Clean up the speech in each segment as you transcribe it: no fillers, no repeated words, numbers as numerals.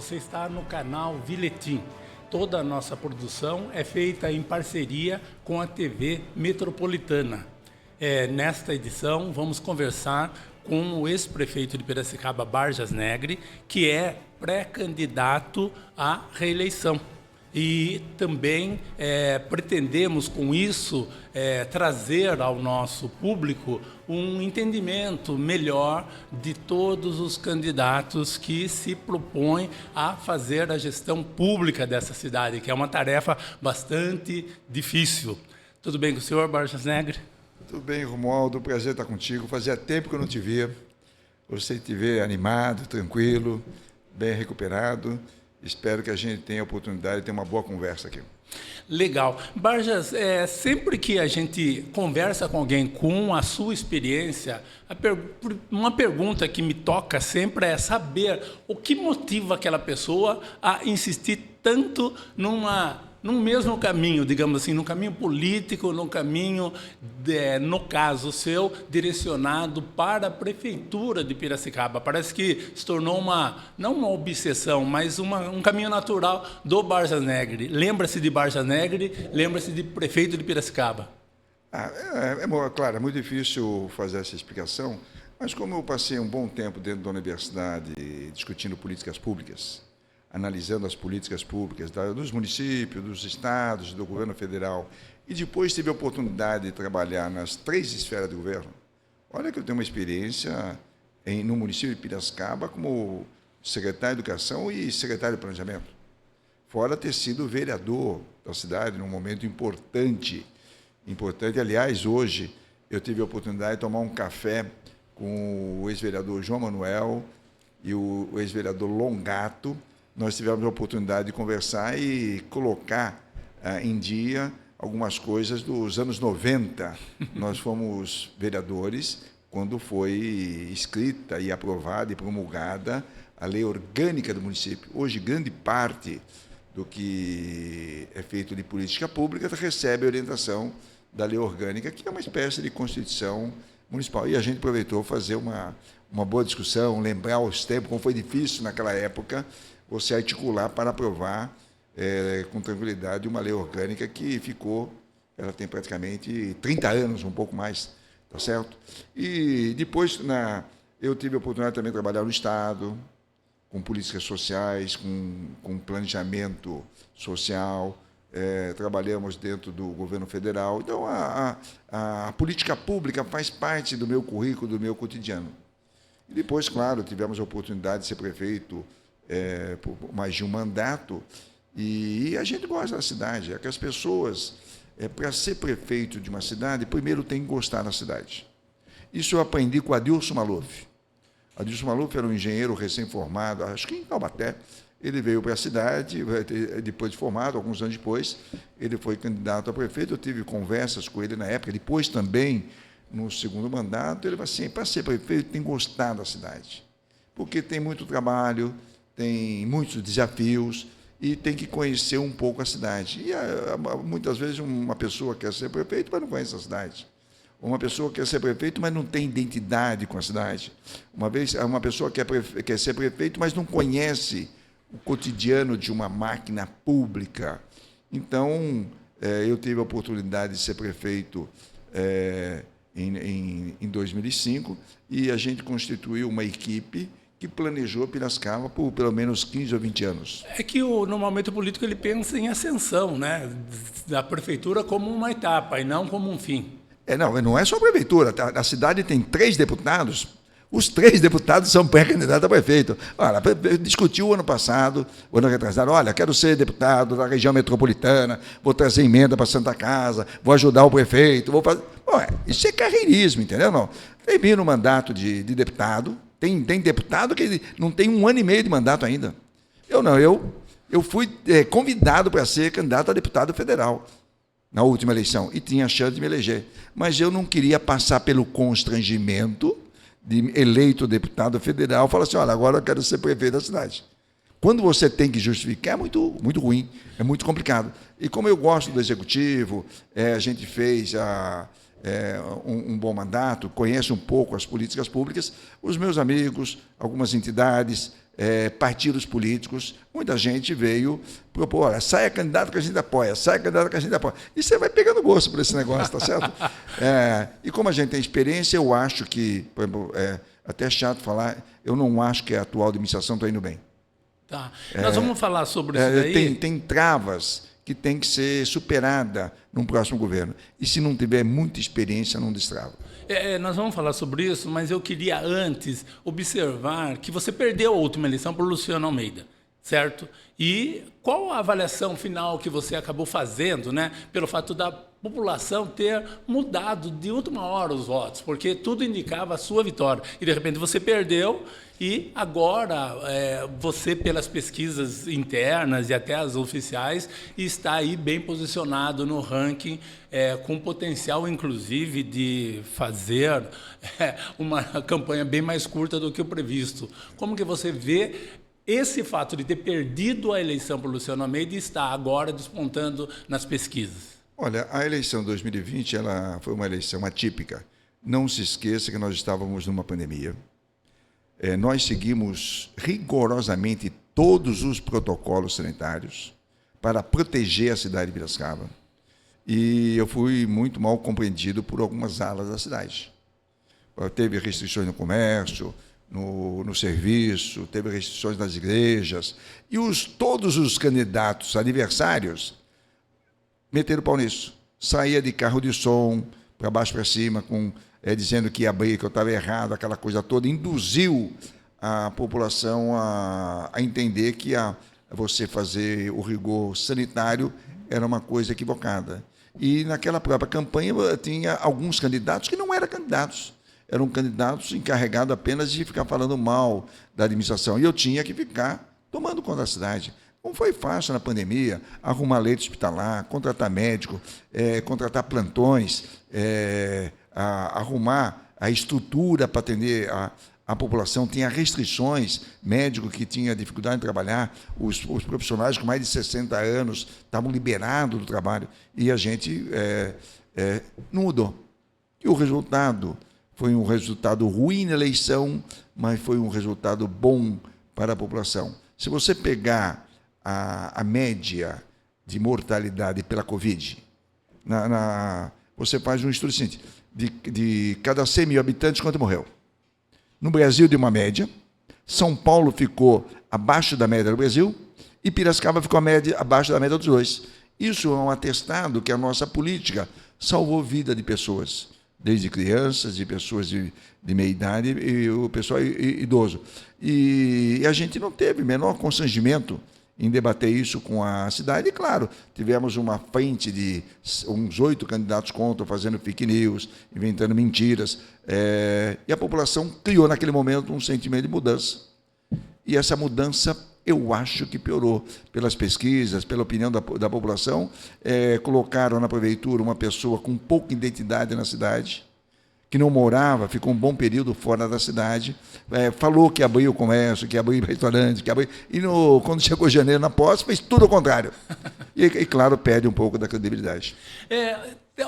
você está no canal Viletim. Toda a nossa produção é feita em parceria com a TV Metropolitana. Nesta edição, vamos conversar com o ex-prefeito de Piracicaba, Barjas Negre, que é pré-candidato à reeleição. E também pretendemos, com isso, trazer ao nosso público um entendimento melhor de todos os candidatos que se propõem a fazer a gestão pública dessa cidade, que é uma tarefa bastante difícil. Tudo bem com o senhor, Barjas Negre? Tudo bem, Romualdo. Prazer estar contigo. Fazia tempo que eu não te via. Você te vê animado, tranquilo, bem recuperado. Espero que a gente tenha a oportunidade de ter uma boa conversa aqui. Legal. Barjas, sempre que a gente conversa com alguém com a sua experiência, uma pergunta que me toca sempre é saber o que motiva aquela pessoa a insistir tanto num mesmo caminho, digamos assim, num caminho político, num caminho, no caso seu, direcionado para a Prefeitura de Piracicaba. Parece que se tornou não uma obsessão, mas um caminho natural do Barjas Negre. Lembra-se de Barjas Negre, lembra-se de prefeito de Piracicaba. Claro, é muito difícil fazer essa explicação, mas como eu passei um bom tempo dentro da universidade discutindo políticas públicas, analisando as políticas públicas dos municípios, dos estados, do governo federal, e depois tive a oportunidade de trabalhar nas 3 esferas do governo. Olha que eu tenho uma experiência no município de Piracicaba como secretário de Educação e secretário de Planejamento, fora ter sido vereador da cidade num momento importante. Aliás, hoje eu tive a oportunidade de tomar um café com o ex-vereador João Manuel e o ex-vereador Longato. Nós tivemos a oportunidade de conversar e colocar em dia algumas coisas dos anos 90. Nós fomos vereadores quando foi escrita e aprovada e promulgada a lei orgânica do município. Hoje, grande parte do que é feito de política pública recebe a orientação da lei orgânica, que é uma espécie de Constituição municipal. E a gente aproveitou fazer uma boa discussão, lembrar os tempos, como foi difícil naquela época você articular para aprovar com tranquilidade uma lei orgânica que ela tem praticamente 30 anos, um pouco mais, tá certo? E depois eu tive a oportunidade também de trabalhar no Estado, com políticas sociais, com planejamento social, trabalhamos dentro do governo federal. Então, a política pública faz parte do meu currículo, do meu cotidiano. E depois, claro, tivemos a oportunidade de ser prefeito por mais de um mandato, e a gente gosta da cidade. É que as pessoas, para ser prefeito de uma cidade, primeiro tem que gostar da cidade. Isso eu aprendi com Adilson Maluf. Adilson Maluf era um engenheiro recém-formado, acho que em Taubaté. Ele veio para a cidade, depois de formado, alguns anos depois, ele foi candidato a prefeito. Eu tive conversas com ele na época, depois também, no segundo mandato. Ele falou assim: para ser prefeito tem que gostar da cidade, porque tem muito trabalho, tem muitos desafios e tem que conhecer um pouco a cidade. E muitas vezes uma pessoa quer ser prefeito, mas não conhece a cidade. Uma pessoa quer ser prefeito, mas não tem identidade com a cidade. Uma pessoa quer ser prefeito, mas não conhece o cotidiano de uma máquina pública. Então, eu tive a oportunidade de ser prefeito em 2005, e a gente constituiu uma equipe que planejou Piracicaba por pelo menos 15 ou 20 anos. É que no momento político ele pensa em ascensão, né, da prefeitura como uma etapa e não como um fim. Não é só a prefeitura. A cidade tem 3 deputados. Os 3 deputados são pré-candidatos a prefeito. Olha, discutiu ano passado, o ano retrasado, olha, quero ser deputado da região metropolitana, vou trazer emenda para a Santa Casa, vou ajudar o prefeito, vou fazer... Bom, isso é carreirismo, entendeu? Não. Termina o mandato de deputado. Tem deputado que não tem 1 ano e meio de mandato ainda. Eu fui convidado para ser candidato a deputado federal na última eleição e tinha a chance de me eleger. Mas eu não queria passar pelo constrangimento de eleito deputado federal, falar assim: olha, agora eu quero ser prefeito da cidade. Quando você tem que justificar, é muito, muito ruim, é muito complicado. E como eu gosto do executivo, a gente fez um bom mandato, conhece um pouco as políticas públicas, os meus amigos, algumas entidades, partidos políticos, muita gente veio propor, olha, saia candidato que a gente apoia, saia candidato que a gente apoia. E você vai pegando gosto por esse negócio, tá certo? E como a gente tem experiência, eu acho que, por exemplo, até chato falar, eu não acho que a atual administração está indo bem. Tá. Nós vamos falar sobre isso daí. Tem travas que tem que ser superada num próximo governo. E se não tiver muita experiência, não destrava. Nós vamos falar sobre isso, mas eu queria antes observar que você perdeu a última eleição por Luciano Almeida, certo? E qual a avaliação final que você acabou fazendo, né, pelo fato da população ter mudado de última hora os votos, porque tudo indicava a sua vitória. E, de repente, você perdeu e agora você, pelas pesquisas internas e até as oficiais, está aí bem posicionado no ranking, com potencial, inclusive, de fazer uma campanha bem mais curta do que o previsto. Como que você vê esse fato de ter perdido a eleição por Luciano Almeida e está agora despontando nas pesquisas? Olha, a eleição de 2020 ela foi uma eleição atípica. Não se esqueça que nós estávamos numa pandemia. Nós seguimos rigorosamente todos os protocolos sanitários para proteger a cidade de Piracicaba. E eu fui muito mal compreendido por algumas alas da cidade. Teve restrições no comércio, no serviço, teve restrições nas igrejas. E todos os candidatos adversários meteram o pau nisso. Saía de carro de som, para baixo para cima, dizendo que ia abrir, que eu estava errado, aquela coisa toda. Induziu a população a entender que você fazer o rigor sanitário era uma coisa equivocada. E naquela própria campanha tinha alguns candidatos que não eram candidatos. Eram candidatos encarregados apenas de ficar falando mal da administração. E eu tinha que ficar tomando conta da cidade. Não foi fácil na pandemia arrumar leite hospitalar, contratar médico, contratar plantões, arrumar a estrutura para atender a população. Tinha restrições, médico que tinha dificuldade em trabalhar, os profissionais com mais de 60 anos estavam liberados do trabalho e a gente não mudou. E o resultado foi um resultado ruim na eleição, mas foi um resultado bom para a população. Se você pegar a média de mortalidade pela Covid, você faz um estudo seguinte, de cada 100 mil habitantes, quanto morreu? No Brasil, de uma média, São Paulo ficou abaixo da média do Brasil e Piracicaba ficou abaixo da média dos dois. Isso é um atestado que a nossa política salvou a vida de pessoas, desde crianças, de pessoas de meia idade e o pessoal idoso. E a gente não teve menor constrangimento em debater isso com a cidade. E, claro, tivemos uma frente de uns 8 candidatos contra, fazendo fake news, inventando mentiras. E a população criou, naquele momento, um sentimento de mudança. E essa mudança, eu acho que piorou. Pelas pesquisas, pela opinião da população, colocaram na prefeitura uma pessoa com pouca identidade na cidade, que não morava, ficou um bom período fora da cidade, falou que abriu o comércio, que abriu restaurante, e quando chegou janeiro na posse, fez tudo o contrário. E claro, perde um pouco da credibilidade.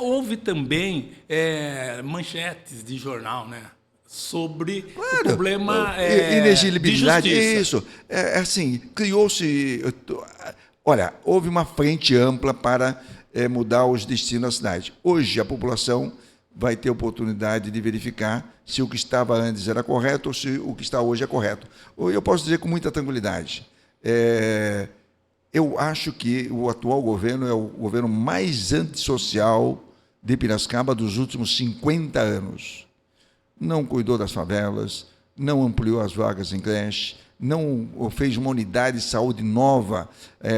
Houve também manchetes de jornal, né, sobre o problema inexigibilidade. de justiça. Isso. Assim, criou-se... Olha, houve uma frente ampla para mudar os destinos da cidade. Hoje, a população vai ter oportunidade de verificar se o que estava antes era correto ou se o que está hoje é correto. Eu posso dizer com muita tranquilidade, eu acho que o atual governo é o governo mais antissocial de Piracicaba dos últimos 50 anos. Não cuidou das favelas, não ampliou as vagas em creche, não fez uma unidade de saúde nova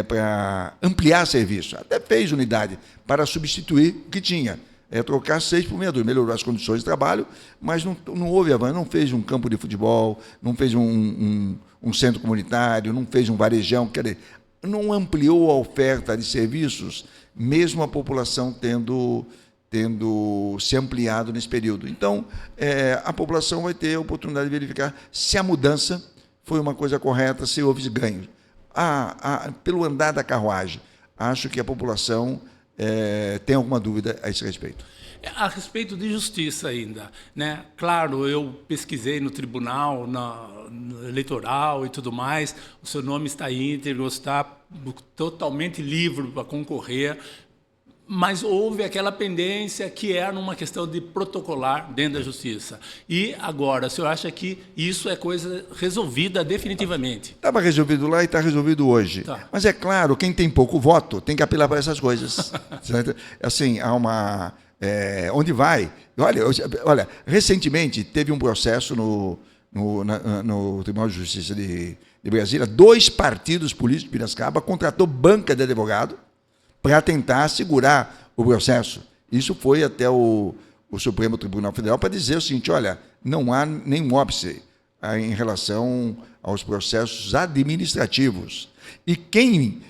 para ampliar serviço. Até fez unidade para substituir o que tinha. Trocar 6 por meia dúzia, melhorou as condições de trabalho, mas não houve avanço, não fez um campo de futebol, não fez um centro comunitário, não fez um varejão, quer dizer, não ampliou a oferta de serviços, mesmo a população tendo se ampliado nesse período. Então, a população vai ter a oportunidade de verificar se a mudança foi uma coisa correta, se houve ganhos. Pelo andar da carruagem, acho que a população tem alguma dúvida a esse respeito. A respeito de justiça ainda, né? Claro, eu pesquisei no tribunal, no eleitoral e tudo mais, o seu nome está íntegro, está totalmente livre para concorrer, mas houve aquela pendência que era uma questão de protocolar dentro da justiça. E agora, o senhor acha que isso é coisa resolvida definitivamente? Estava resolvido lá e está resolvido hoje. Tá. Mas é claro, quem tem pouco voto tem que apelar para essas coisas. Assim, há uma... onde vai? Olha, recentemente teve um processo no Tribunal de Justiça de Brasília, 2 partidos políticos de Piracicaba contratou banca de advogado para tentar segurar o processo. Isso foi até o Supremo Tribunal Federal para dizer o seguinte, olha, não há nenhum óbice em relação aos processos administrativos. E quem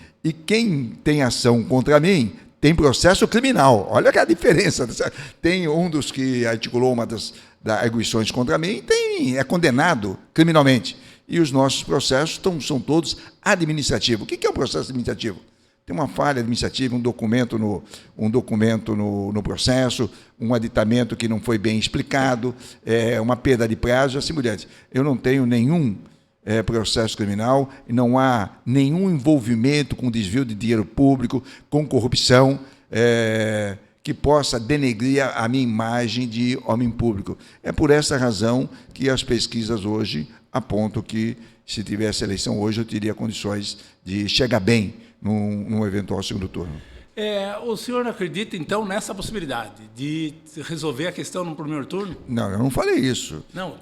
tem ação contra mim tem processo criminal. Olha que a diferença. Tem um dos que articulou uma das arguições contra mim, é condenado criminalmente. E os nossos processos são todos administrativos. O que é um processo administrativo? Tem uma falha administrativa, um documento no processo, um aditamento que não foi bem explicado, uma perda de prazo, assim por diante. Eu não tenho nenhum processo criminal, não há nenhum envolvimento com desvio de dinheiro público, com corrupção, que possa denegrir a minha imagem de homem público. É por essa razão que as pesquisas hoje apontam que, se tivesse eleição hoje, eu teria condições de chegar bem num eventual segundo turno. O senhor acredita, então, nessa possibilidade de resolver a questão no primeiro turno? Não, eu não falei isso. Não,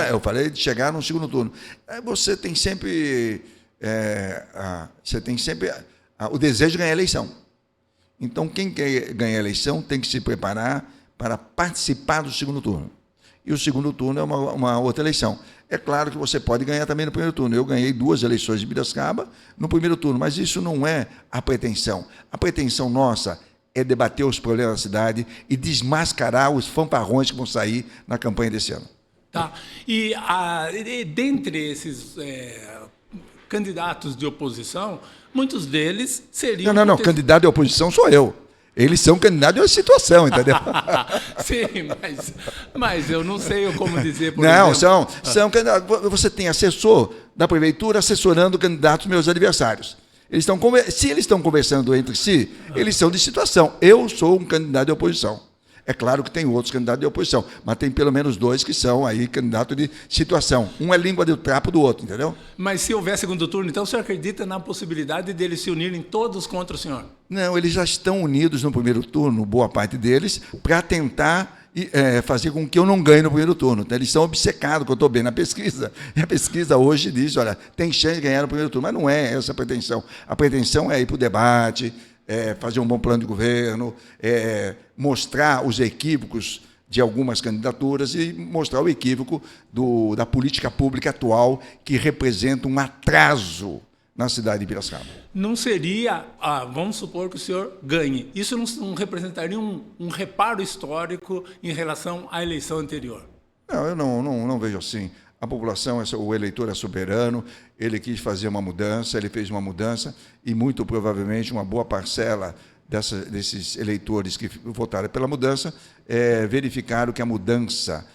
eu falei de chegar no segundo turno. Você tem sempre, o desejo de ganhar a eleição. Então, quem quer ganhar a eleição tem que se preparar para participar do segundo turno. E o segundo turno é uma outra eleição. É claro que você pode ganhar também no primeiro turno. Eu ganhei 2 eleições de Piracicaba no primeiro turno, mas isso não é a pretensão. A pretensão nossa é debater os problemas da cidade e desmascarar os fanfarrões que vão sair na campanha desse ano. Tá. E dentre esses candidatos de oposição, muitos deles seriam... Não, candidato de oposição sou eu. Eles são candidatos a situação, entendeu? Sim, mas eu não sei como dizer, por não, exemplo... são candidatos. Você tem assessor da prefeitura assessorando candidatos meus adversários. Se eles estão conversando entre si, eles são de situação. Eu sou um candidato de oposição. É claro que tem outros candidatos de oposição, mas tem pelo menos 2 que são aí candidatos de situação. Um é língua do trapo do outro, entendeu? Mas se houver segundo turno, então o senhor acredita na possibilidade deles se unirem todos contra o senhor? Não, eles já estão unidos no primeiro turno, boa parte deles, para tentar fazer com que eu não ganhe no primeiro turno. Então, eles são obcecados, que eu estou bem na pesquisa. E a pesquisa hoje diz, olha, tem chance de ganhar no primeiro turno, mas não é essa a pretensão. A pretensão é ir para o debate, fazer um bom plano de governo, mostrar os equívocos de algumas candidaturas e mostrar o equívoco da política pública atual, que representa um atraso na cidade de Piracicaba. Não seria, vamos supor que o senhor ganhe, isso não representaria um reparo histórico em relação à eleição anterior? Não, eu não vejo assim. A população, o eleitor é soberano, ele quis fazer uma mudança, ele fez uma mudança e, muito provavelmente, uma boa parcela desses eleitores que votaram pela mudança verificaram que a mudança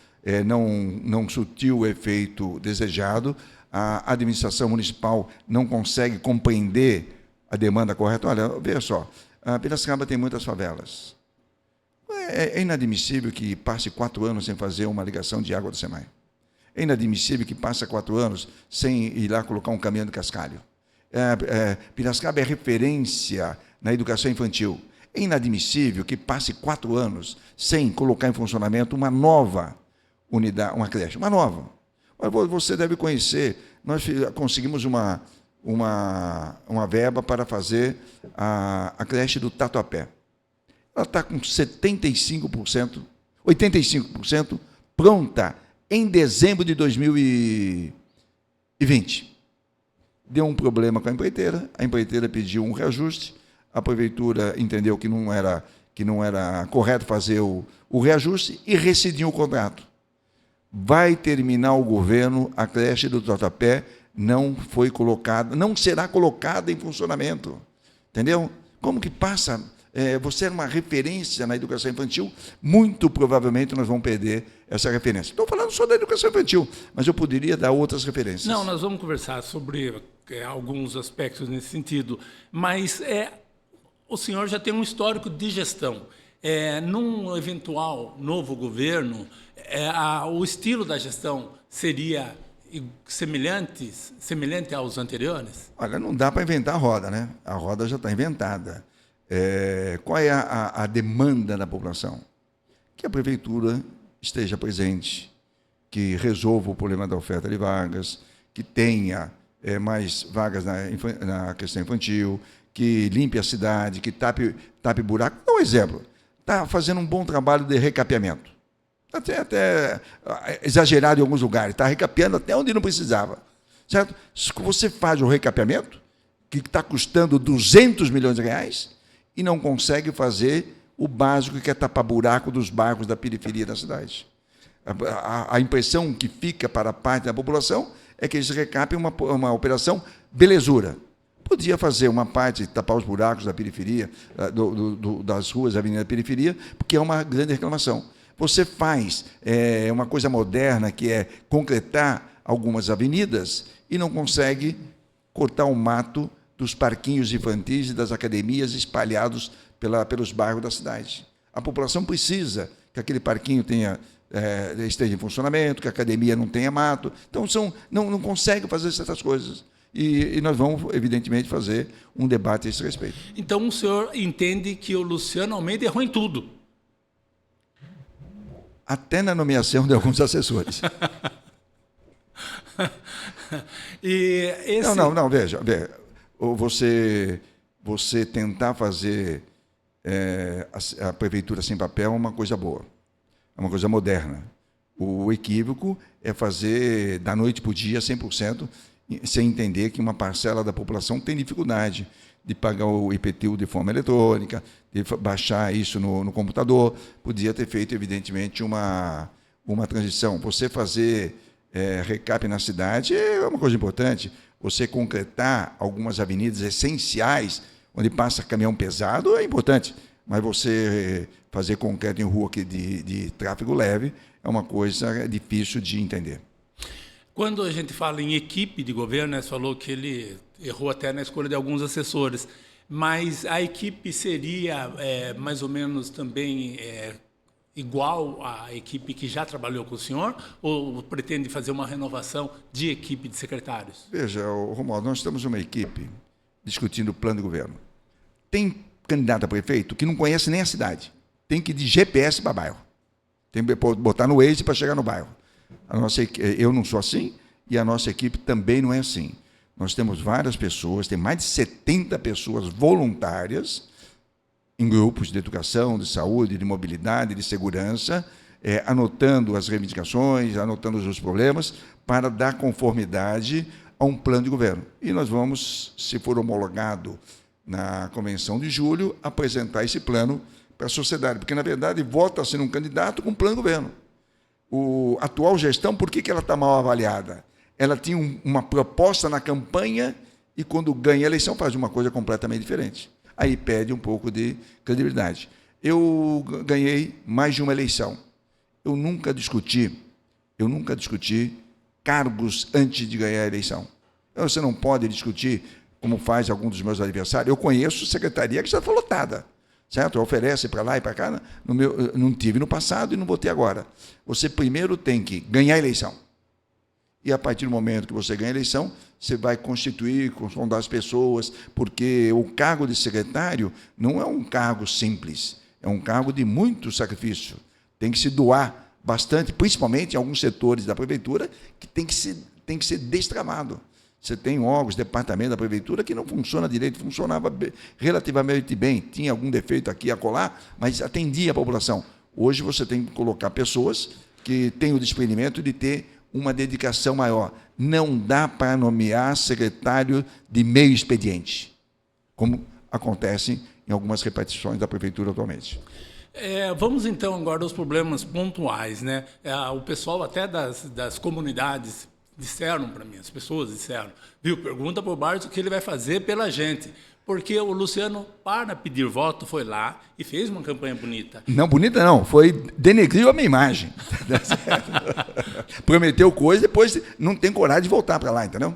não surtiu o efeito desejado, a administração municipal não consegue compreender a demanda correta. Olha, veja só, a Piracicaba tem muitas favelas. É inadmissível que passe 4 anos sem fazer uma ligação de água do SEMAI. É inadmissível que passe 4 anos sem ir lá colocar um caminhão de cascalho. Piracicaba é referência na educação infantil. É inadmissível que passe 4 anos sem colocar em funcionamento uma nova unidade, uma creche, uma nova. Você deve conhecer, nós conseguimos uma verba para fazer a creche do Tatuapé. Ela está com 75%, 85% pronta em dezembro de 2020. Deu um problema com a empreiteira pediu um reajuste, a prefeitura entendeu que não era correto fazer o reajuste e rescindiu o contrato. Vai terminar o governo, a creche do Tatuapé não será colocada em funcionamento. Entendeu? Como que passa você era uma referência na educação infantil, muito provavelmente nós vamos perder essa referência. Estou falando só da educação infantil, mas eu poderia dar outras referências. Não, nós vamos conversar sobre alguns aspectos nesse sentido, mas o senhor já tem um histórico de gestão. Num eventual novo governo, o estilo da gestão seria semelhante aos anteriores? Olha, não dá para inventar a roda, né? A roda já está inventada. Qual é a demanda da população? Que a prefeitura esteja presente, que resolva o problema da oferta de vagas, que tenha mais vagas na questão infantil, que limpe a cidade, que tape buraco. Dá um exemplo. Está fazendo um bom trabalho de recapeamento. Até exagerado em alguns lugares. Está recapeando até onde não precisava. Certo? Se você faz o recapeamento, que está custando 200 milhões de reais, e não consegue fazer o básico, que é tapar buraco dos bairros da periferia da cidade. A impressão que fica para a parte da população é que esse recap é uma operação belezura. Podia fazer uma parte, tapar os buracos da periferia, das ruas da avenida da periferia, porque é uma grande reclamação. Você faz uma coisa moderna, que é concretar algumas avenidas, e não consegue cortar o mato dos parquinhos infantis e das academias espalhados pelos bairros da cidade. A população precisa que aquele parquinho esteja em funcionamento, que a academia não tenha mato. Então, não consegue fazer certas coisas. E nós vamos, evidentemente, fazer um debate a esse respeito. Então, o senhor entende que o Luciano Almeida errou em tudo? Até na nomeação de alguns assessores. Não, veja. Você tentar fazer a prefeitura sem papel é uma coisa boa, é uma coisa moderna. O equívoco é fazer da noite para o dia 100%, sem entender que uma parcela da população tem dificuldade de pagar o IPTU de forma eletrônica, de baixar isso no computador. Podia ter feito, evidentemente, uma transição. Você fazer recap na cidade é uma coisa importante. Você concretar algumas avenidas essenciais, onde passa caminhão pesado, é importante. Mas você fazer concreto em rua de tráfego leve é uma coisa difícil de entender. Quando a gente fala em equipe de governo, você falou que ele errou até na escolha de alguns assessores, mas a equipe seria mais ou menos também igual à equipe que já trabalhou com o senhor, ou pretende fazer uma renovação de equipe de secretários? Veja, Romualdo, nós estamos uma equipe discutindo o plano de governo. Tem candidato a prefeito que não conhece nem a cidade. Tem que ir de GPS para bairro. Tem que botar no Waze para chegar no bairro. Eu não sou assim, e a nossa equipe também não é assim. Nós temos várias pessoas, tem mais de 70 pessoas voluntárias em grupos de educação, de saúde, de mobilidade, de segurança, anotando as reivindicações, anotando os problemas, para dar conformidade a um plano de governo. E nós vamos, se for homologado na convenção de julho, apresentar esse plano para a sociedade, porque, na verdade, vota-se num candidato com plano de governo. A atual gestão, por que ela está mal avaliada? Ela tinha uma proposta na campanha e, quando ganha a eleição, faz uma coisa completamente diferente. Aí perde um pouco de credibilidade. Eu ganhei mais de uma eleição. Eu nunca discuti cargos antes de ganhar a eleição. Você não pode discutir, como faz algum dos meus adversários. Eu conheço secretaria que já foi lotada. Certo? Oferece para lá e para cá. Não tive no passado e não vou ter agora. Você primeiro tem que ganhar a eleição. E, a partir do momento que você ganha a eleição, você vai constituir, sondar as pessoas, porque o cargo de secretário não é um cargo simples, é um cargo de muito sacrifício. Tem que se doar bastante, principalmente em alguns setores da prefeitura, que tem que ser destramado. Você tem órgãos, departamento da prefeitura que não funciona direito, funcionava relativamente bem, tinha algum defeito aqui e acolá, mas atendia a população. Hoje você tem que colocar pessoas que têm o desprendimento de ter uma dedicação maior. Não dá para nomear secretário de meio expediente, como acontece em algumas repartições da prefeitura atualmente. Vamos, então, agora aos problemas pontuais, né? O pessoal até das comunidades disseram para mim, as pessoas disseram, pergunta para o Bartos o que ele vai fazer pela gente, Porque o Luciano, para pedir voto, foi lá e fez uma campanha bonita. Não, bonita não, foi denegriu a minha imagem. Prometeu coisa, depois não tem coragem de voltar para lá, entendeu?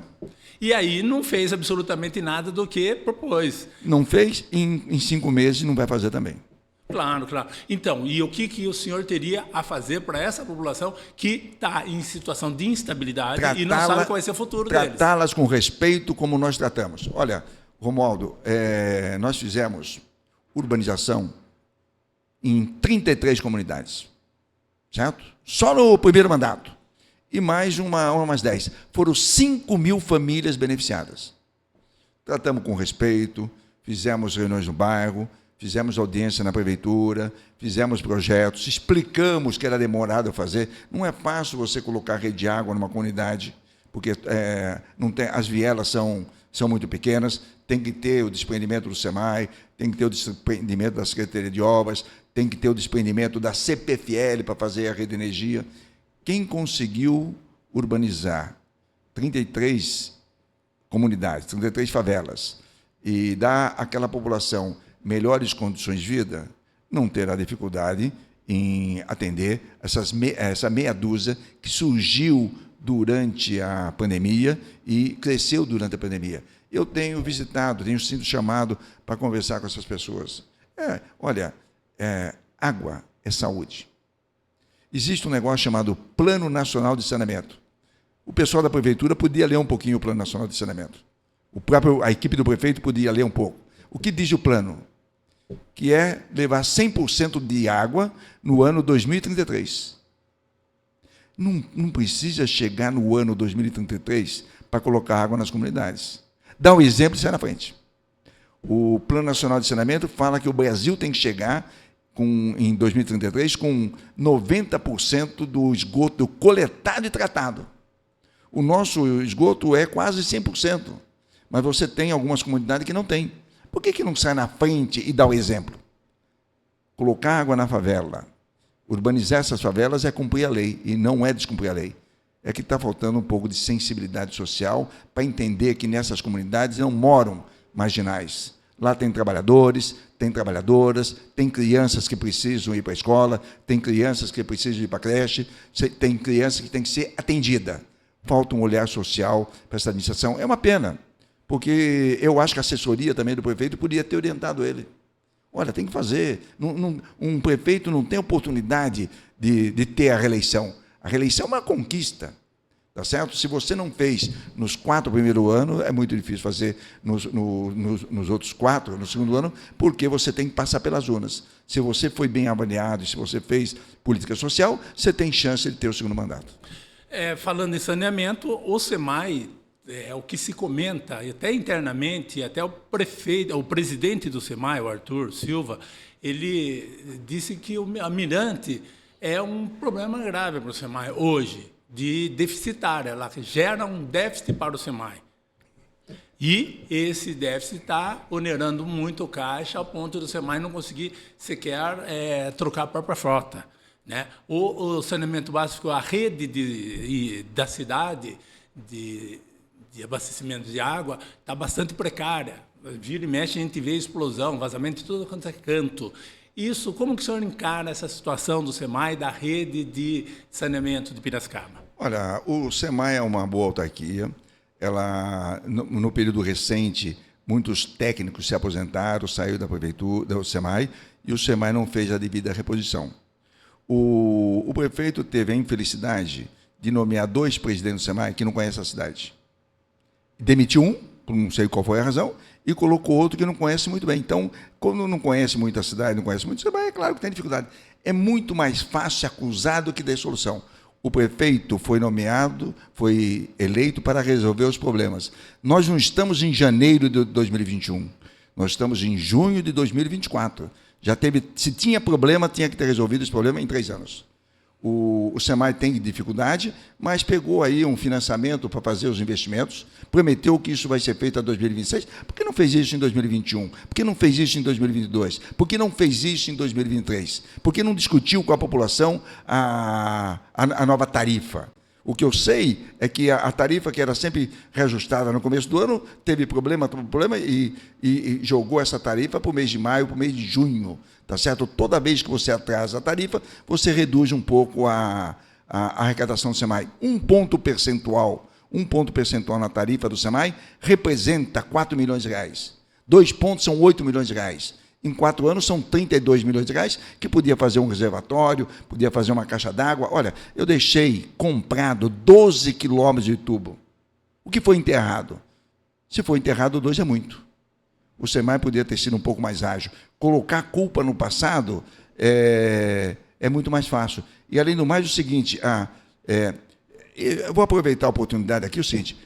E aí não fez absolutamente nada do que propôs. Não fez, em 5 meses não vai fazer também. Claro, claro. Então, e o que o senhor teria a fazer para essa população que está em situação de instabilidade e não sabe qual vai ser o futuro deles? Tratá-las com respeito como nós tratamos. Olha, Romualdo, nós fizemos urbanização em 33 comunidades, certo? Só no primeiro mandato. E mais umas 10. Foram 5.000 famílias beneficiadas. Tratamos com respeito, fizemos reuniões no bairro, fizemos audiência na prefeitura, fizemos projetos, explicamos que era demorado a fazer. Não é fácil você colocar rede de água numa comunidade, porque não tem, as vielas são muito pequenas, tem que ter o desprendimento do SEMAI, tem que ter o desprendimento da Secretaria de Obras, tem que ter o desprendimento da CPFL para fazer a rede de energia. Quem conseguiu urbanizar 33 comunidades, 33 favelas, e dar àquela população melhores condições de vida, não terá dificuldade em atender essa meia dúzia que surgiu durante a pandemia e cresceu durante a pandemia. Eu tenho visitado, tenho sido chamado para conversar com essas pessoas. Olha, água é saúde. Existe um negócio chamado Plano Nacional de Saneamento. O pessoal da prefeitura podia ler um pouquinho o Plano Nacional de Saneamento. A equipe do prefeito podia ler um pouco. O que diz o plano? Que é levar 100% de água no ano 2033. Não precisa chegar no ano 2033 para colocar água nas comunidades. Dá um exemplo e sai na frente. O Plano Nacional de Saneamento fala que o Brasil tem que chegar em 2033 com 90% do esgoto coletado e tratado. O nosso esgoto é quase 100%, mas você tem algumas comunidades que não tem. Por que não sai na frente e dá o exemplo? Colocar água na favela, urbanizar essas favelas é cumprir a lei, e não é descumprir a lei. É que está faltando um pouco de sensibilidade social para entender que nessas comunidades não moram marginais. Lá tem trabalhadores, tem trabalhadoras, tem crianças que precisam ir para a escola, tem crianças que precisam ir para a creche, tem criança que tem que ser atendida. Falta um olhar social para essa administração. É uma pena, porque eu acho que a assessoria também do prefeito podia ter orientado ele. Olha, tem que fazer. Um prefeito não tem oportunidade de ter a reeleição. A reeleição é uma conquista. Tá certo? Se você não fez nos 4 primeiros anos, é muito difícil fazer nos outros 4, no segundo ano, porque você tem que passar pelas urnas. Se você foi bem avaliado, se você fez política social, você tem chance de ter o segundo mandato. Falando em saneamento, o SEMAI, o que se comenta, até internamente, até o presidente do SEMAI, o Arthur Silva, ele disse que o Mirante é um problema grave para o SEMAI hoje, de deficitária, ela gera um déficit para o SEMAI. E esse déficit está onerando muito o caixa, ao ponto do SEMAI não conseguir sequer trocar a própria frota, né? O saneamento básico, a rede da cidade de abastecimento de água está bastante precária. Vira e mexe, a gente vê explosão, vazamento de tudo quanto é canto. Isso, como que o senhor encara essa situação do SEMAI, da rede de saneamento de Piracicaba? Olha, o SEMAI é uma boa autarquia. Ela, no período recente, muitos técnicos se aposentaram, saíram da prefeitura, do SEMAI, e o SEMAI não fez a devida reposição. O prefeito teve a infelicidade de nomear 2 presidentes do SEMAI que não conhecem a cidade. Demitiu um, não sei qual foi a razão, e colocou outro que não conhece muito bem. Então, quando não conhece muito a cidade, não conhece muito o SEMAI, é claro que tem dificuldade. É muito mais fácil acusar do que dar solução. O prefeito foi nomeado, foi eleito para resolver os problemas. Nós não estamos em janeiro de 2021, nós estamos em junho de 2024. Se tinha problema, tinha que ter resolvido esse problema em 3 anos. O SEMAI tem dificuldade, mas pegou aí um financiamento para fazer os investimentos, prometeu que isso vai ser feito até 2026. Por que não fez isso em 2021? Por que não fez isso em 2022? Por que não fez isso em 2023? Por que não discutiu com a população a nova tarifa? O que eu sei é que a tarifa, que era sempre reajustada no começo do ano, teve problema e jogou essa tarifa para o mês de maio, para o mês de junho. Tá certo? Toda vez que você atrasa a tarifa, você reduz um pouco a arrecadação do SEMAI. Um ponto percentual na tarifa do SEMAI representa 4 milhões de reais. 2 pontos são 8 milhões de reais. Em 4 anos são 32 milhões de reais, que podia fazer um reservatório, podia fazer uma caixa d'água. Olha, eu deixei comprado 12 quilômetros de tubo. O que foi enterrado? Se foi enterrado, 2 é muito. O SEMAI poderia ter sido um pouco mais ágil. Colocar culpa no passado é muito mais fácil. E, além do mais, o seguinte, eu vou aproveitar a oportunidade aqui, o seguinte,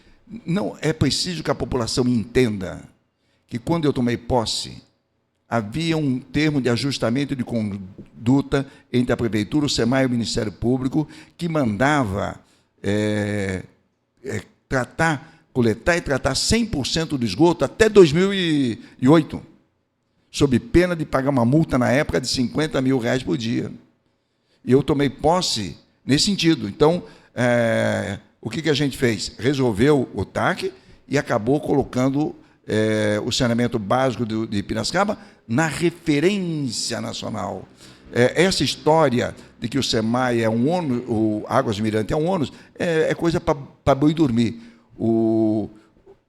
não é preciso que a população entenda que, quando eu tomei posse, havia um termo de ajustamento de conduta entre a Prefeitura, o SEMAI e o Ministério Público, que mandava coletar e tratar 100% do esgoto até 2008, sob pena de pagar uma multa, na época, de R$50 mil por dia. E eu tomei posse nesse sentido. Então, o que a gente fez? Resolveu o TAC e acabou colocando o saneamento básico de Piracicaba na referência nacional. Essa história de que o SEMAI é um ônus, o Águas Mirante é um ônus, é coisa para boi dormir.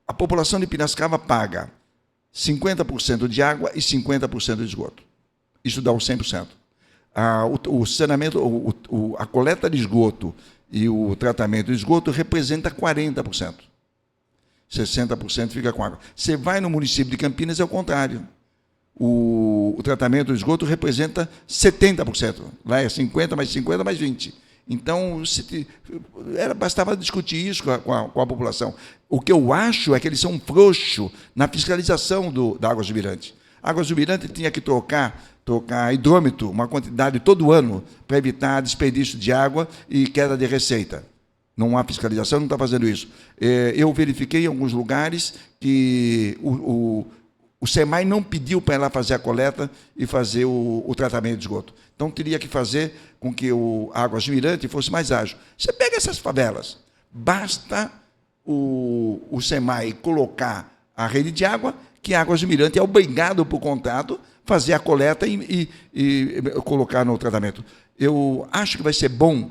A população de Piracicaba paga 50% de água e 50% de esgoto. Isso dá os 100%. O saneamento, a coleta de esgoto e o tratamento de esgoto representa 40%. 60% fica com água. Você vai no município de Campinas, é o contrário. O tratamento de esgoto representa 70%. Lá é 50 mais 50 mais 20. Então, bastava discutir isso com a população. O que eu acho é que eles são frouxos na fiscalização da Águas do Mirante. A Águas do Mirante tinha que trocar hidrômetro, uma quantidade todo ano, para evitar desperdício de água e queda de receita. Não há fiscalização, não está fazendo isso. Eu verifiquei em alguns lugares que o SEMAI não pediu para ela fazer a coleta e fazer o tratamento de esgoto. Então, teria que fazer com que o Águas do Mirante fosse mais ágil. Você pega essas favelas, basta o SEMAI colocar a rede de água, que a Águas do Mirante é obrigado, por contrato, fazer a coleta e colocar no tratamento. Eu acho que vai ser bom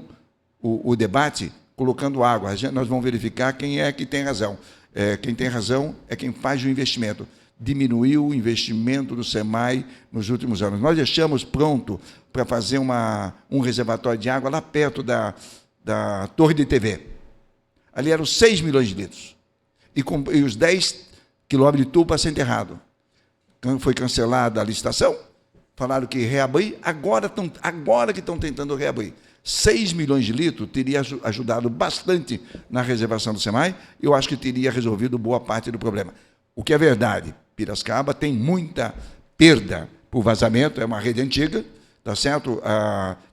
o debate colocando água. Nós vamos verificar quem é que tem razão. Quem tem razão é quem faz o investimento. Diminuiu o investimento do SEMAI nos últimos anos. Nós deixamos pronto para fazer um reservatório de água lá perto da torre de TV. Ali eram 6 milhões de litros. E os 10 quilômetros de tubo para ser enterrado. Foi cancelada a licitação, falaram que reabrir, agora que estão tentando reabrir. 6 milhões de litros teria ajudado bastante na reservação do SEMAI, eu acho que teria resolvido boa parte do problema. O que é verdade, Piracicaba tem muita perda por vazamento, é uma rede antiga, tá certo?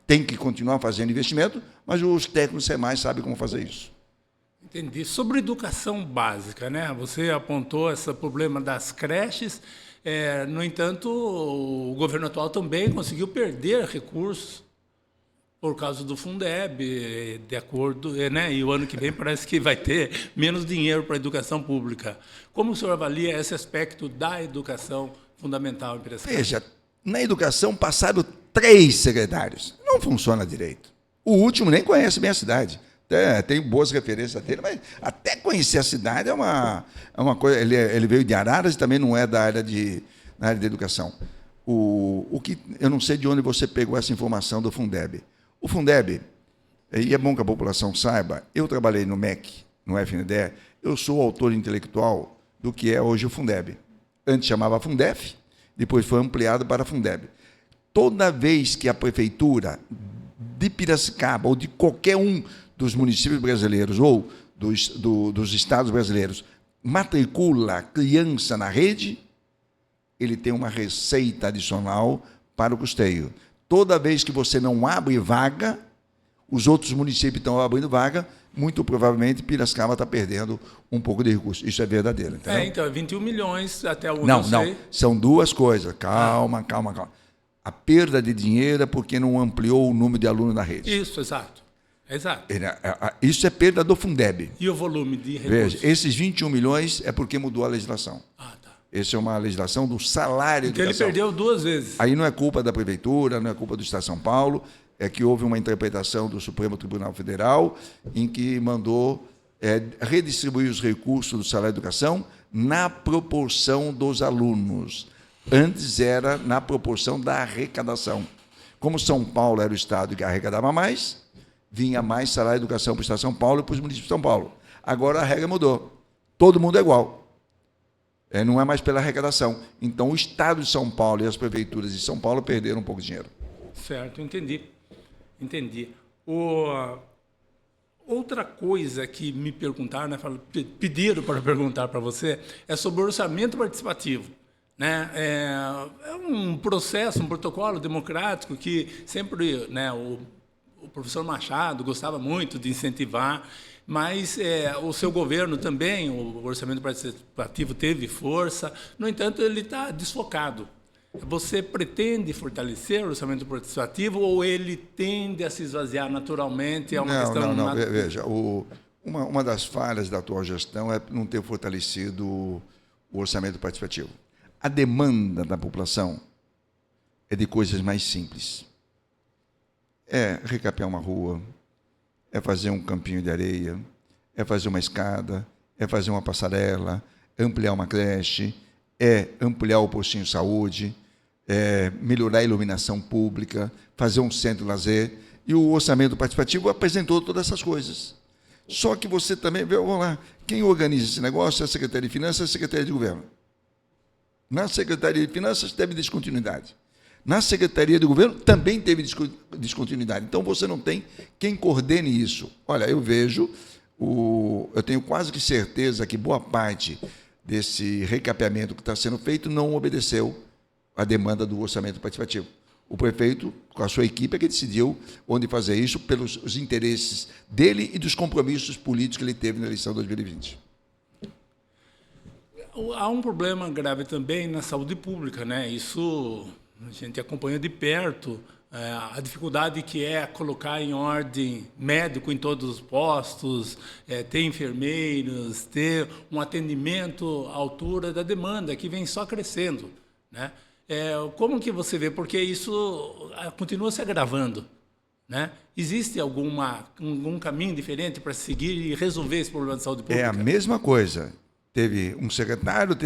Tem que continuar fazendo investimento, mas os técnicos do SEMAI sabem como fazer isso. Entendi. Sobre educação básica, né? Você apontou esse problema das creches, no entanto, o governo atual também conseguiu perder recursos por causa do Fundeb, de acordo, né? E o ano que vem parece que vai ter menos dinheiro para a educação pública. Como o senhor avalia esse aspecto da educação fundamental em Piracicaba? Veja, na educação passaram 3 secretários. Não funciona direito. O último nem conhece bem a cidade. Tem boas referências dele, mas até conhecer a cidade é uma coisa. Ele veio de Araras e também não é da área da educação. O que eu não sei de onde você pegou essa informação do Fundeb. O Fundeb, e é bom que a população saiba, eu trabalhei no MEC, no FNDE, eu sou o autor intelectual do que é hoje o Fundeb. Antes chamava Fundef, depois foi ampliado para Fundeb. Toda vez que a prefeitura de Piracicaba ou de qualquer um dos municípios brasileiros ou dos estados brasileiros matricula criança na rede, ele tem uma receita adicional para o custeio. Toda vez que você não abre vaga, os outros municípios estão abrindo vaga, muito provavelmente Piracicaba está perdendo um pouco de recurso. Isso é verdadeiro, entendeu? Então, é 21 milhões até o Não, são duas coisas. Calma. A perda de dinheiro é porque não ampliou o número de alunos na rede. Isso, exato. Exato. Isso é perda do Fundeb. E o volume de recursos? Veja, esses 21 milhões é porque mudou a legislação. Ah, tá. Essa é uma legislação do salário Então ele perdeu 2 vezes. Aí não é culpa da Prefeitura, não é culpa do Estado de São Paulo, é que houve uma interpretação do Supremo Tribunal Federal em que mandou redistribuir os recursos do salário de educação na proporção dos alunos. Antes era na proporção da arrecadação. Como São Paulo era o estado que arrecadava mais, vinha mais salário de educação para o estado de São Paulo e para os municípios de São Paulo. Agora a regra mudou. Todo mundo é igual. Não é mais pela arrecadação. Então, o estado de São Paulo e as prefeituras de São Paulo perderam um pouco de dinheiro. Certo, entendi. Outra coisa que me perguntaram, né, pediram para perguntar para você, é sobre o orçamento participativo. Né? É um processo, um protocolo democrático que sempre, né, o professor Machado gostava muito de incentivar, mas o seu governo também, o orçamento participativo teve força, no entanto, ele está desfocado. Você pretende fortalecer o orçamento participativo ou ele tende a se esvaziar naturalmente? É uma questão... Não. Veja, uma das falhas da atual gestão é não ter fortalecido o orçamento participativo. A demanda da população é de coisas mais simples. É recapear uma rua, é fazer um campinho de areia, é fazer uma escada, é fazer uma passarela, ampliar uma creche, é ampliar o postinho de saúde, é melhorar a iluminação pública, fazer um centro de lazer. E o orçamento participativo apresentou todas essas coisas. Só que você também, vamos lá, quem organiza esse negócio é a Secretaria de Finanças e a Secretaria de Governo. Na Secretaria de Finanças teve descontinuidade. Na Secretaria de Governo também teve descontinuidade. Então, você não tem quem coordene isso. Olha, eu vejo, eu tenho quase que certeza que boa parte desse recapeamento que está sendo feito não obedeceu à demanda do orçamento participativo. O prefeito, com a sua equipe, é que decidiu onde fazer isso pelos os interesses dele e dos compromissos políticos que ele teve na eleição de 2020. Há um problema grave também na saúde pública, né? Isso a gente acompanha de perto, a dificuldade que é colocar em ordem médico em todos os postos, ter enfermeiros, ter um atendimento à altura da demanda, que vem só crescendo, né? Como que você vê? Porque isso continua se agravando, né? Existe algum caminho diferente para seguir e resolver esse problema de saúde pública? É a mesma coisa. Teve um secretário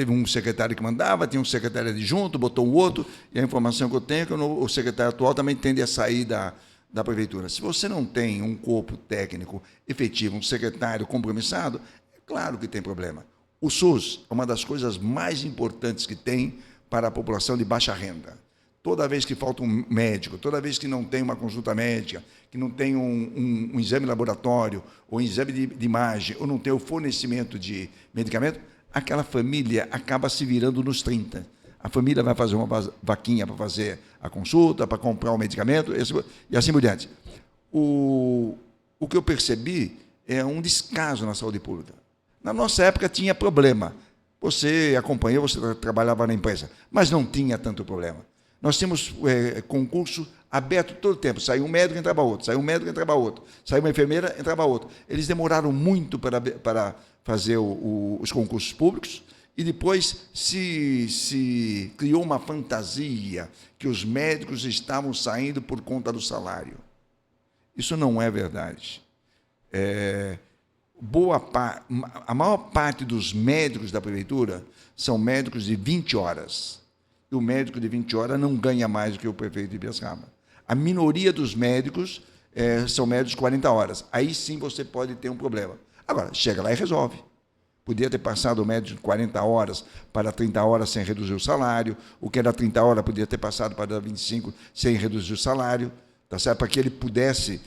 que mandava, tinha um secretário adjunto, botou um outro, e a informação que eu tenho é que o secretário atual também tende a sair da prefeitura. Se você não tem um corpo técnico efetivo, um secretário compromissado, é claro que tem problema. O SUS é uma das coisas mais importantes que tem para a população de baixa renda. Toda vez que falta um médico, toda vez que não tem uma consulta médica, que não tem um exame laboratório, ou um exame de imagem, ou não tem o fornecimento de medicamento, aquela família acaba se virando nos 30. A família vai fazer uma vaquinha para fazer a consulta, para comprar o medicamento, e assim por diante. O que eu percebi é um descaso na saúde pública. Na nossa época tinha problema. Você acompanhou, você trabalhava na empresa, mas não tinha tanto problema. Nós tínhamos concurso aberto todo o tempo. Saiu um médico, entrava outro. Saiu um médico, entrava outro. Saiu uma enfermeira, entrava outro. Eles demoraram muito para fazer os concursos públicos e depois se criou uma fantasia que os médicos estavam saindo por conta do salário. Isso não é verdade. A maior parte dos médicos da prefeitura são médicos de 20 horas. E o médico de 20 horas não ganha mais do que o prefeito de Piracicaba. A minoria dos médicos são médicos de 40 horas. Aí sim você pode ter um problema. Agora, chega lá e resolve. Podia ter passado o médico de 40 horas para 30 horas sem reduzir o salário. O que era 30 horas podia ter passado para 25 sem reduzir o salário, tá certo? Para que ele pudesse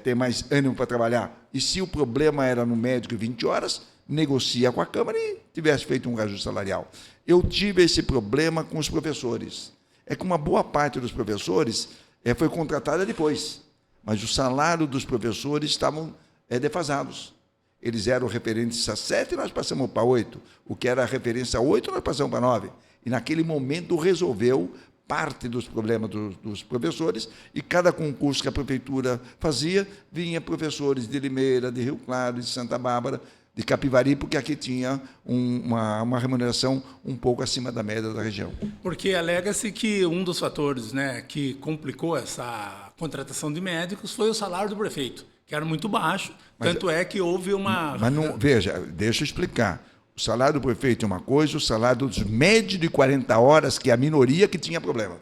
ter mais ânimo para trabalhar. E se o problema era no médico de 20 horas, negocia com a Câmara e tivesse feito um reajuste salarial. Eu tive esse problema com os professores. É que uma boa parte dos professores foi contratada depois, mas o salário dos professores estavam defasados. Eles eram referentes a 7 e nós passamos para 8. O que era referência a 8, nós passamos para 9. E naquele momento resolveu parte dos problemas dos professores, e cada concurso que a prefeitura fazia, vinha professores de Limeira, de Rio Claro, de Santa Bárbara, de Capivari, porque aqui tinha uma remuneração um pouco acima da média da região. Porque alega-se que um dos fatores, né, que complicou essa contratação de médicos foi o salário do prefeito, que era muito baixo, tanto é que houve uma... Mas não, veja, deixa eu explicar. O salário do prefeito é uma coisa, o salário dos médios de 40 horas, que é a minoria que tinha problema.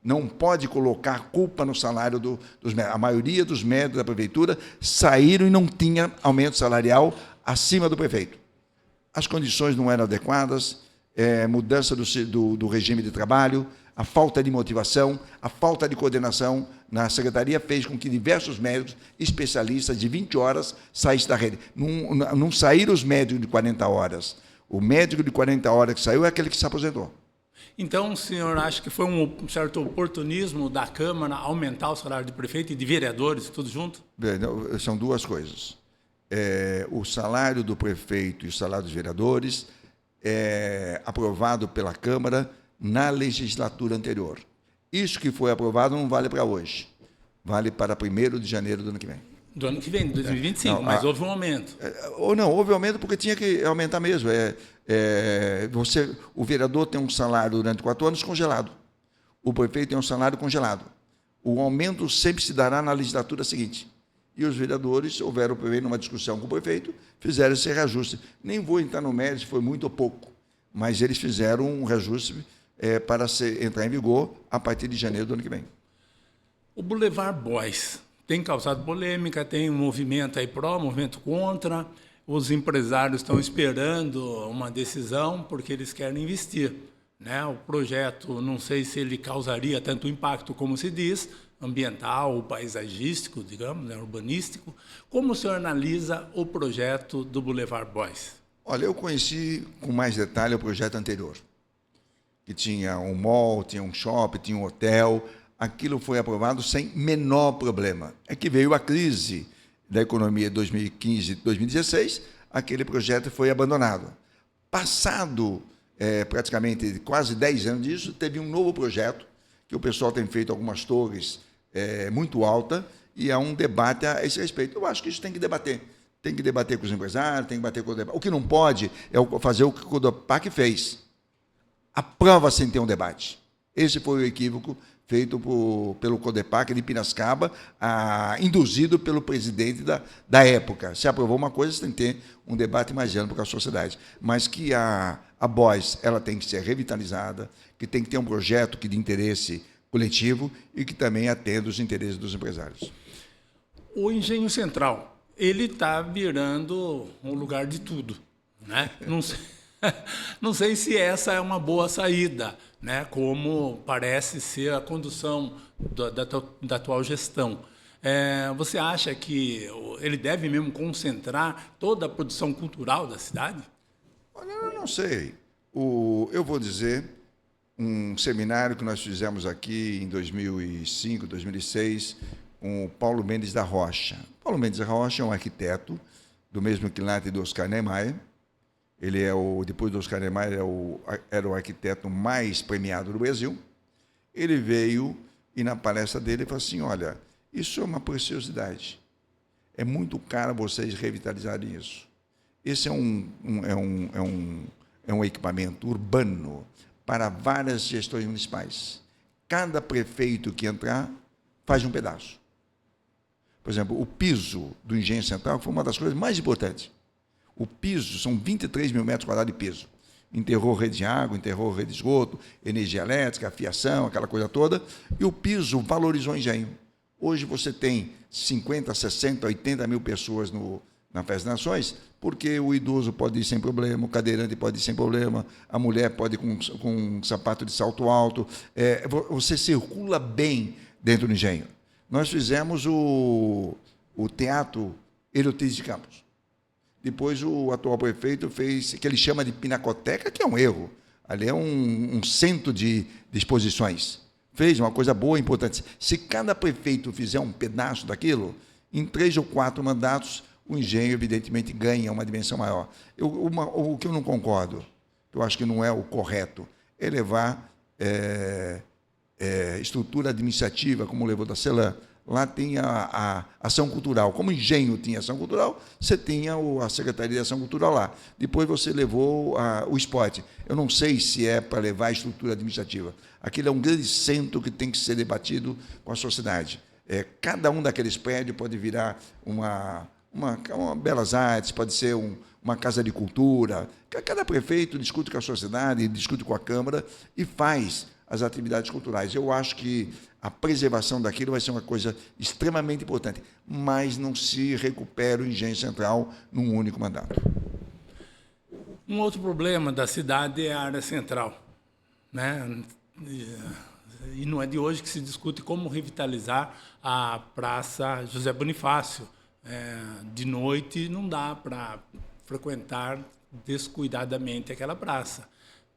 Não pode colocar culpa no salário dos médicos. A maioria dos médicos da prefeitura saíram e não tinha aumento salarial acima do prefeito. As condições não eram adequadas, mudança do regime de trabalho, a falta de motivação, a falta de coordenação na secretaria fez com que diversos médicos especialistas de 20 horas saíssem da rede. Não saíram os médicos de 40 horas. O médico de 40 horas que saiu é aquele que se aposentou. Então, o senhor acha que foi um certo oportunismo da Câmara aumentar o salário de prefeito e de vereadores, tudo junto? São duas coisas. O salário do prefeito e o salário dos vereadores é aprovado pela Câmara na legislatura anterior. Isso que foi aprovado não vale para hoje, vale para 1º de janeiro do ano que vem. Do ano que vem, 2025, mas houve um aumento. Ou não, houve aumento porque tinha que aumentar mesmo. O vereador tem um salário durante 4 anos congelado, o prefeito tem um salário congelado. O aumento sempre se dará na legislatura seguinte. E os vereadores houveram primeiro numa discussão com o prefeito, fizeram esse reajuste. Nem vou entrar no mérito se foi muito ou pouco, mas eles fizeram um reajuste para entrar em vigor a partir de janeiro do ano que vem. O Boulevard Boys tem causado polêmica, tem um movimento aí pró, um movimento contra. Os empresários estão esperando uma decisão porque eles querem investir, né? O projeto, não sei se ele causaria tanto impacto como se diz, ambiental, paisagístico, digamos, né, urbanístico. Como o senhor analisa o projeto do Boulevard Boys? Olha, eu conheci com mais detalhe o projeto anterior, que tinha um mall, tinha um shopping, tinha um hotel. Aquilo foi aprovado sem menor problema. É que veio a crise da economia de 2015 e 2016, aquele projeto foi abandonado. Passado praticamente quase 10 anos disso, teve um novo projeto, que o pessoal tem feito algumas torres muito altas, e há um debate a esse respeito. Eu acho que isso tem que debater. Tem que debater com os empresários, tem que debater com o debate. O que não pode é fazer o que o Codepac fez. Aprova sem ter um debate. Esse foi o equívoco feito pelo Codepac de Piracicaba, induzido pelo presidente da época. Se aprovou uma coisa, você tem que ter um debate mais amplo com a sociedade. Mas que a BOIS ela tem que ser revitalizada, que tem que ter um projeto de interesse coletivo e que também atenda os interesses dos empresários. O Engenho Central, ele está virando um lugar de tudo, né? Não sei se essa é uma boa saída, né? Como parece ser a condução da atual gestão. Você acha que ele deve mesmo concentrar toda a produção cultural da cidade? Olha, eu não sei. Eu vou dizer, um seminário que nós fizemos aqui em 2005, 2006, com o Paulo Mendes da Rocha. Paulo Mendes da Rocha é um arquiteto do mesmo quilate do Oscar Niemeyer. Ele depois do Oscar Niemeyer, era o arquiteto mais premiado do Brasil. Ele veio e, na palestra dele, falou assim, olha, isso é uma preciosidade. É muito caro vocês revitalizarem isso. Esse é um equipamento urbano para várias gestões municipais. Cada prefeito que entrar faz um pedaço. Por exemplo, o piso do Engenho Central foi uma das coisas mais importantes. O piso, são 23 mil metros quadrados de piso. Enterrou rede de água, enterrou rede de esgoto, energia elétrica, fiação, aquela coisa toda. E o piso valorizou o engenho. Hoje você tem 50, 60, 80 mil pessoas na Festa das Nações, porque o idoso pode ir sem problema, o cadeirante pode ir sem problema, a mulher pode ir com um sapato de salto alto. Você circula bem dentro do engenho. Nós fizemos o Teatro Euripides de Campos. Depois o atual prefeito fez, que ele chama de Pinacoteca, que é um erro. Ali é um centro de exposições. Fez uma coisa boa, importante. Se cada prefeito fizer um pedaço daquilo, em 3 ou 4 mandatos, o engenho, evidentemente, ganha uma dimensão maior. O que eu não concordo, eu acho que não é o correto, é levar estrutura administrativa, como levou da CELAM. Lá tem a ação cultural. Como Engenho tinha ação cultural, você tinha a Secretaria de Ação Cultural lá. Depois você levou o esporte. Eu não sei se é para levar a estrutura administrativa. Aquele é um grande centro que tem que ser debatido com a sociedade. Cada um daqueles prédios pode virar uma belas artes, pode ser uma casa de cultura. Cada prefeito discute com a sociedade, discute com a Câmara e faz as atividades culturais. Eu acho que a preservação daquilo vai ser uma coisa extremamente importante, mas não se recupera o Engenho Central num único mandato. Um outro problema da cidade é a área central, né? E não é de hoje que se discute como revitalizar a Praça José Bonifácio. De noite não dá para frequentar descuidadamente aquela praça,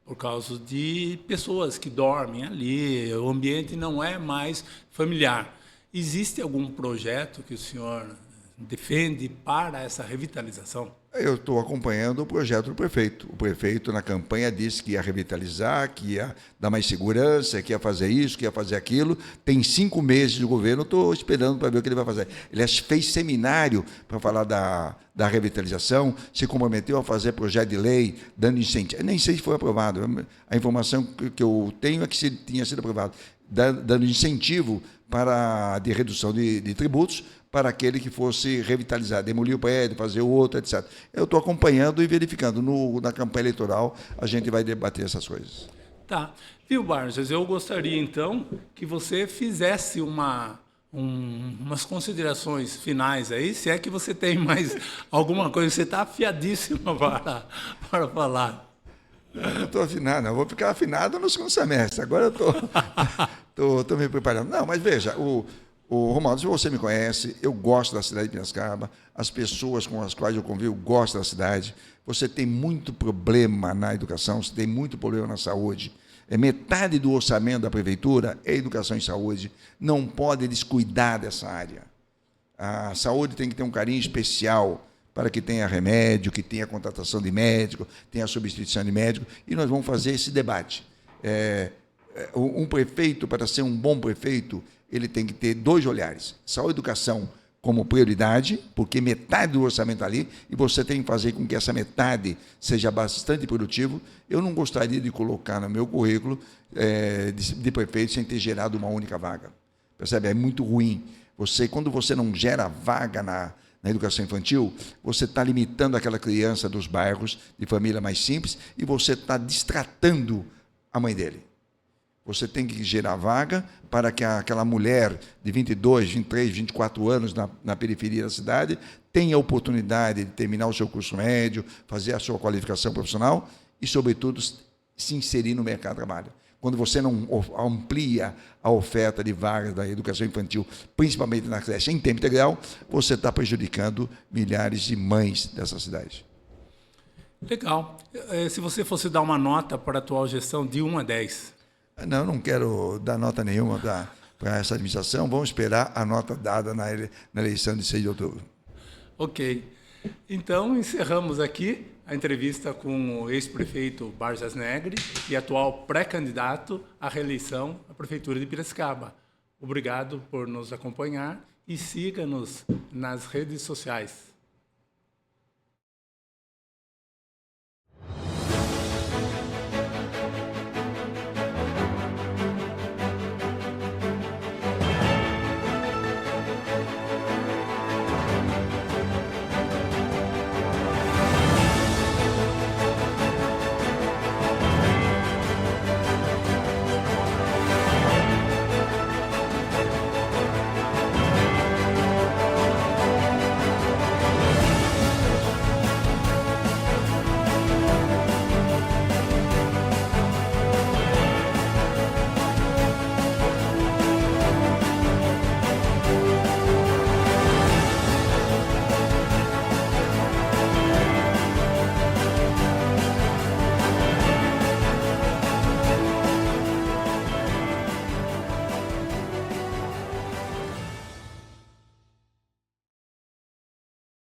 por causa de pessoas que dormem ali, o ambiente não é mais familiar. Existe algum projeto que o senhor defende para essa revitalização? Eu estou acompanhando o projeto do prefeito. O prefeito, na campanha, disse que ia revitalizar, que ia dar mais segurança, que ia fazer isso, que ia fazer aquilo. Tem 5 meses de governo, estou esperando para ver o que ele vai fazer. Ele fez seminário para falar da revitalização, se comprometeu a fazer projeto de lei, dando incentivo. Nem sei se foi aprovado. A informação que eu tenho é que tinha sido aprovado, dando incentivo de redução de tributos para aquele que fosse revitalizar, demolir o prédio, fazer o outro, etc. Eu estou acompanhando e verificando. Na campanha eleitoral, a gente vai debater essas coisas. Tá. Viu, Barjas? Eu gostaria, então, que você fizesse umas considerações finais aí, se é que você tem mais alguma coisa. Você está afiadíssimo para falar. Eu não estou afinado, não. Eu vou ficar afinado no segundo semestre. Agora eu estou me preparando. Não, mas veja, Romualdo, se você me conhece, eu gosto da cidade de Piracicaba, as pessoas com as quais eu convivo gostam da cidade. Você tem muito problema na educação, você tem muito problema na saúde. Metade do orçamento da prefeitura é educação e saúde. Não pode descuidar dessa área. A saúde tem que ter um carinho especial para que tenha remédio, que tenha contratação de médico, tenha substituição de médico, e nós vamos fazer esse debate. Um prefeito, para ser um bom prefeito, ele tem que ter 2 olhares. Saúde e educação como prioridade, porque metade do orçamento ali, e você tem que fazer com que essa metade seja bastante produtivo. Eu não gostaria de colocar no meu currículo de prefeito sem ter gerado uma única vaga. Percebe? É muito ruim. Quando você não gera vaga na educação infantil, você está limitando aquela criança dos bairros, de família mais simples, e você está distratando a mãe dele. Você tem que gerar vaga para que aquela mulher de 22, 23, 24 anos na periferia da cidade tenha a oportunidade de terminar o seu curso médio, fazer a sua qualificação profissional e, sobretudo, se inserir no mercado de trabalho. Quando você não amplia a oferta de vagas da educação infantil, principalmente na creche em tempo integral, você está prejudicando milhares de mães dessa cidade. Legal. Se você fosse dar uma nota para a atual gestão de 1 a 10... Não quero dar nota nenhuma para essa administração. Vamos esperar a nota dada na eleição de 6 de outubro. Ok. Então, encerramos aqui a entrevista com o ex-prefeito Barjas Negri e atual pré-candidato à reeleição à Prefeitura de Piracicaba. Obrigado por nos acompanhar e siga-nos nas redes sociais.